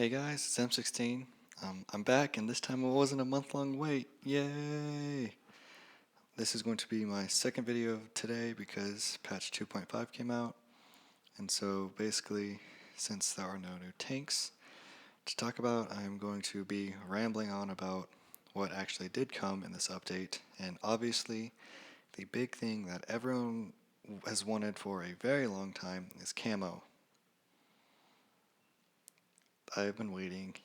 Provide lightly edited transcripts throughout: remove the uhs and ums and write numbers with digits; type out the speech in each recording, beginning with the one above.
Hey guys, it's M16. I'm back, and this time it wasn't a month-long wait. Yay! This is going to be my second video of today because patch 2.5 came out. And so basically, since there are no new tanks to talk about, I'm going to be rambling on about what actually did come in this update. And obviously, the big thing that everyone has wanted for a very long time is camo. I've been waiting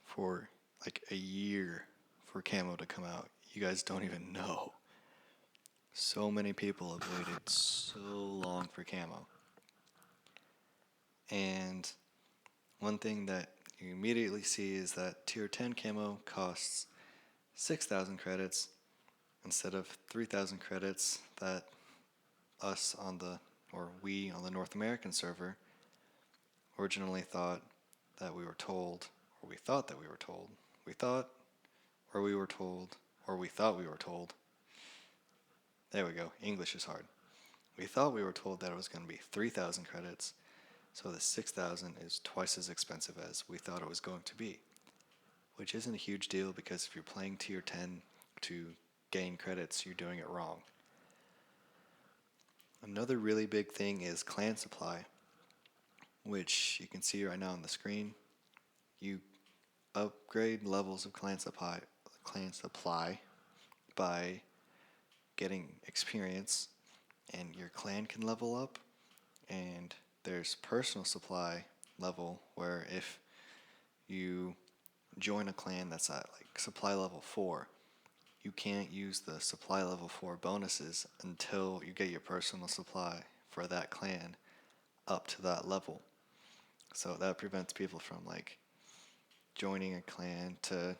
for like a year for camo to come out. You guys don't even know. So many people have waited so long for camo. And one thing that you immediately see is that tier 10 camo costs 6,000 credits instead of 3,000 credits that we on the North American server originally thought that we were told, or we thought that we were told. We thought, or we were told, or we thought we were told. There we go. English is hard. We thought we were told that it was going to be 3,000 credits, so the 6,000 is twice as expensive as we thought it was going to be, which isn't a huge deal because if you're playing tier 10 to gain credits, you're doing it wrong. Another really big thing is clan supply, which you can see right now on the screen. You upgrade levels of clan supply by getting experience, and your clan can level up. And there's personal supply level, where if you join a clan that's at like supply level 4, you can't use the supply level 4 bonuses until you get your personal supply for that clan up to that level. So that prevents people from like joining a clan to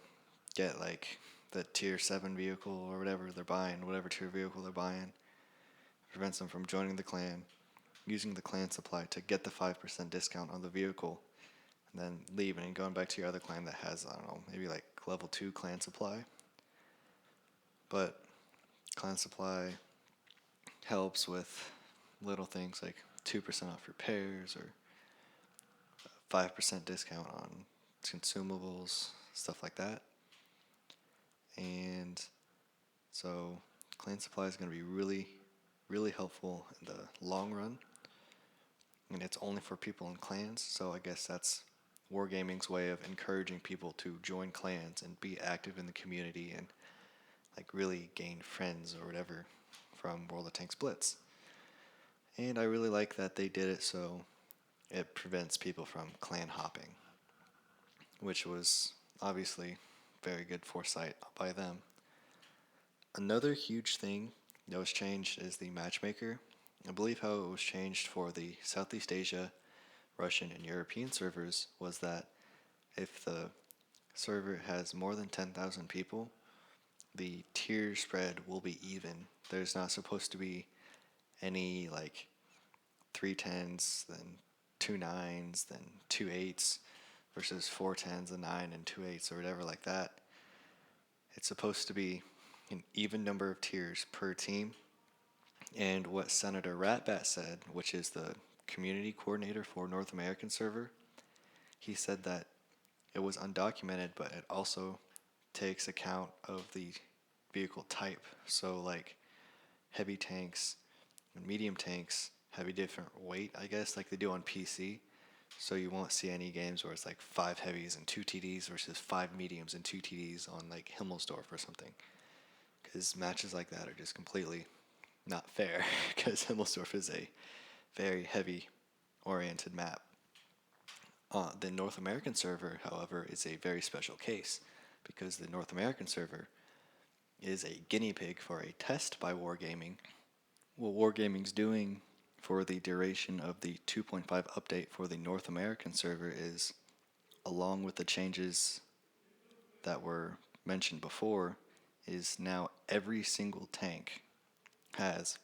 get like the tier 7 vehicle or whatever they're buying, whatever tier vehicle they're buying. It prevents them from joining the clan, using the clan supply to get the 5% discount on the vehicle, and then leaving and going back to your other clan that has, I don't know, maybe like level 2 clan supply. But clan supply helps with little things like 2% off repairs or 5% discount on consumables, stuff like that. And so clan supply is going to be really, really helpful in the long run. And it's only for people in clans, so I guess that's Wargaming's way of encouraging people to join clans and be active in the community and like really gain friends or whatever from World of Tanks Blitz. And I really like that they did it so it prevents people from clan hopping, which was obviously very good foresight by them. Another huge thing that was changed is the matchmaker. I believe how it was changed for the Southeast Asia, Russian, and European servers was that if the server has more than 10,000 people, the tier spread will be even. There's not supposed to be any like 3 10s, then 2 9s, then 2 8s versus 4 10s, a 9, and 2 8s or whatever like that. It's supposed to be an even number of tiers per team. And what Senator Ratbat said, which is the community coordinator for North American server, he said that it was undocumented, but it also takes account of the vehicle type. So like heavy tanks and medium tanks have a different weight, I guess, like they do on PC. So you won't see any games where it's like 5 heavies and 2 TDs versus 5 mediums and 2 TDs on like Himmelsdorf or something. Because matches like that are just completely not fair, because Himmelsdorf is a very heavy oriented map. The North American server, however, is a very special case, because the North American server is a guinea pig for a test by Wargaming. What Wargaming's doing for the duration of the 2.5 update for the North American server is, along with the changes that were mentioned before, is now every single tank has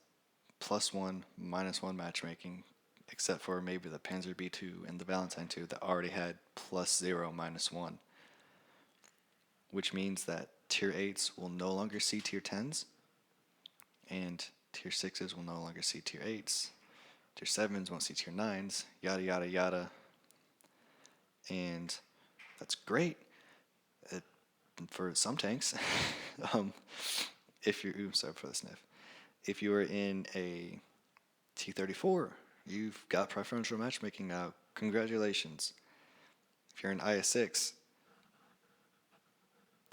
+1, -1 matchmaking, except for maybe the Panzer B2 and the Valentine 2 that already had +0, -1. Which means that tier 8s will no longer see tier 10s, and tier 6s will no longer see tier 8s. Tier 7s won't see tier 9s, yada yada yada. And That's great it, for some tanks. um, if you're, sorry for the sniff. If you are in a T34, you've got preferential matchmaking now. Congratulations. If you're in IS6,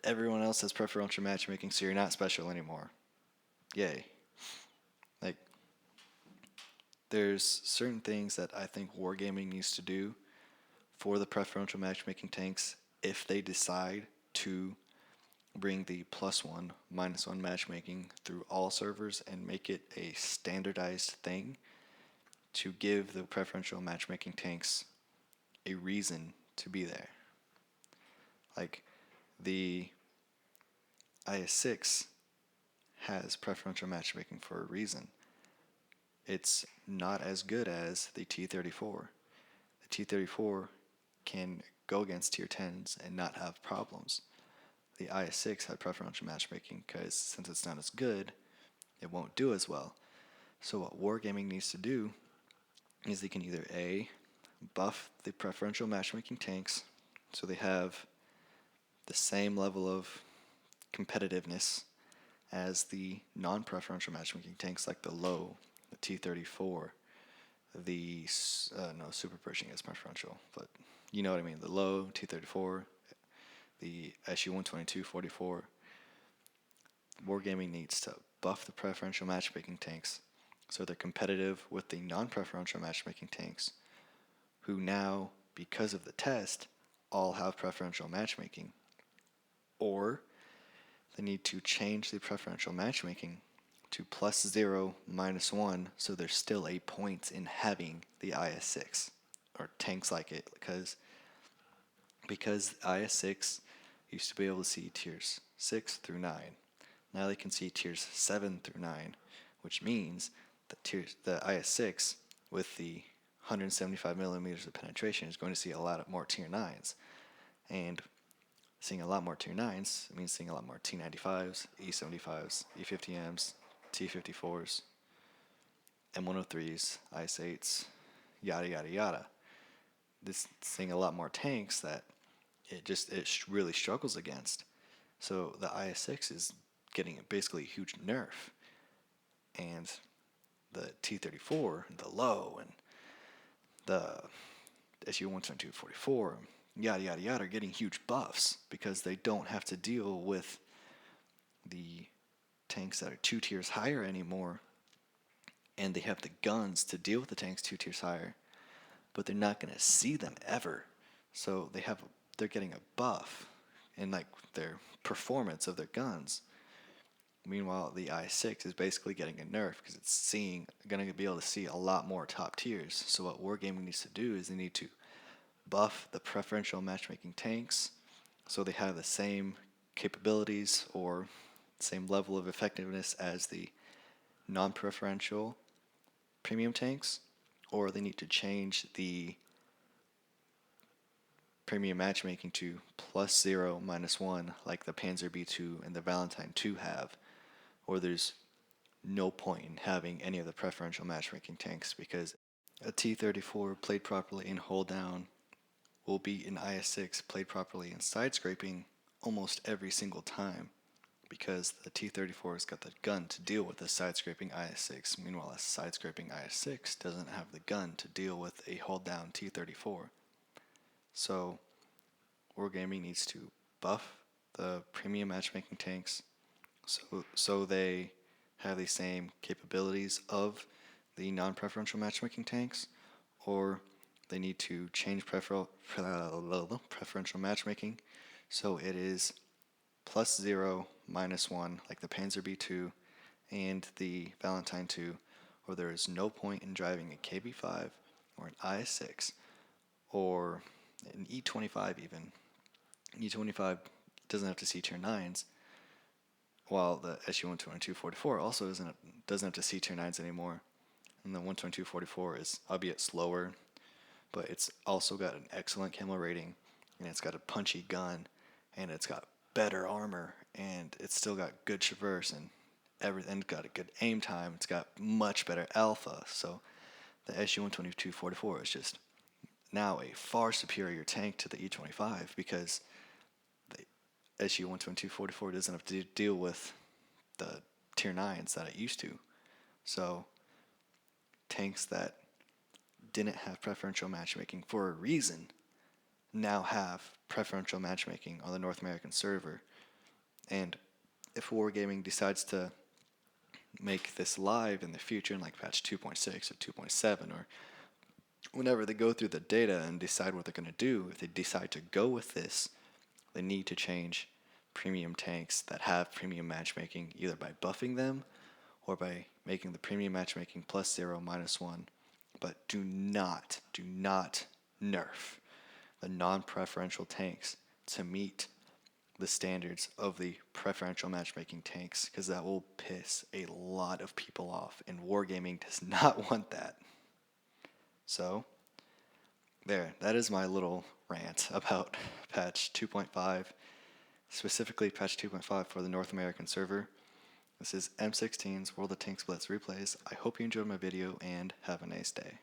everyone else has preferential matchmaking, so you're not special anymore. Yay. Like, there's certain things that I think Wargaming needs to do for the preferential matchmaking tanks if they decide to bring the +1, -1 matchmaking through all servers and make it a standardized thing to give the preferential matchmaking tanks a reason to be there. Like, the IS6 has preferential matchmaking for a reason. It's not as good as the T34. The T34 can go against tier 10s and not have problems. The IS6 had preferential matchmaking because since it's not as good, it won't do as well. So what Wargaming needs to do is they can either A, buff the preferential matchmaking tanks so they have the same level of competitiveness as the non-preferential matchmaking tanks like the low, the T34, the no, super Pershing is preferential, but you know what I mean. The low T34, the SU-122-44. Wargaming needs to buff the preferential matchmaking tanks so they're competitive with the non-preferential matchmaking tanks, who now, because of the test, all have preferential matchmaking. Or they need to change the preferential matchmaking to +0, -1, so there's still a point in having the IS6 or tanks like it, because IS6 used to be able to see tiers 6 through 9. Now they can see tiers 7 through 9, which means that the IS6 with the 175 millimeters of penetration is going to see a lot more tier 9s. And seeing a lot more tier 9s means seeing a lot more T95s, E75s, E50Ms, T54s, M103s, IS8s, yada yada yada. This seeing a lot more tanks that it really struggles against. So the IS6 is getting basically a huge nerf, and the T34, the low, and the SU-122-44, yada yada yada, are getting huge buffs because they don't have to deal with the tanks that are 2 tiers higher anymore, and they have the guns to deal with the tanks 2 tiers higher, but they're not going to see them ever. So they're getting a buff in like their performance of their guns. Meanwhile, the i6 is basically getting a nerf because it's going to be able to see a lot more top tiers. So what Wargaming needs to do is they need to buff the preferential matchmaking tanks so they have the same capabilities or same level of effectiveness as the non-preferential premium tanks, or they need to change the premium matchmaking to +0, -1 like the Panzer B2 and the Valentine II have, or there's no point in having any of the preferential matchmaking tanks because a T34 played properly in hold down will beat an IS6 played properly in side scraping almost every single time because the T34 has got the gun to deal with a side scraping IS6. Meanwhile, a side scraping IS6 doesn't have the gun to deal with a hold down T34. So Wargaming needs to buff the premium matchmaking tanks so they have the same capabilities of the non-preferential matchmaking tanks, or they need to change preferential matchmaking so it is +0, -1 like the Panzer B2 and the Valentine II, or there is no point in driving a KB5 or an IS6 or an E25 even. E25 doesn't have to see tier 9s, while the SU-122-44 also doesn't have to see tier 9s anymore. And the 122-44 is, albeit slower, but it's also got an excellent camo rating, and it's got a punchy gun, and it's got better armor, and it's still got good traverse and everything. It's got a good aim time. It's got much better alpha. So the SU-122-44 is just now a far superior tank to the E25 because the SU-122 44 doesn't have to deal with the tier 9s that it used to. So tanks that didn't have preferential matchmaking for a reason now have preferential matchmaking on the North American server. And if Wargaming decides to make this live in the future in like patch 2.6 or 2.7 or whenever they go through the data and decide what they're going to do, if they decide to go with this, they need to change premium tanks that have premium matchmaking either by buffing them or by making the premium matchmaking +0, -1. But do not nerf the non-preferential tanks to meet the standards of the preferential matchmaking tanks, because that will piss a lot of people off, and Wargaming does not want that. So, there, that is my little rant about patch 2.5, specifically patch 2.5 for the North American server. This is M16's World of Tanks Blitz replays. I hope you enjoyed my video and have a nice day.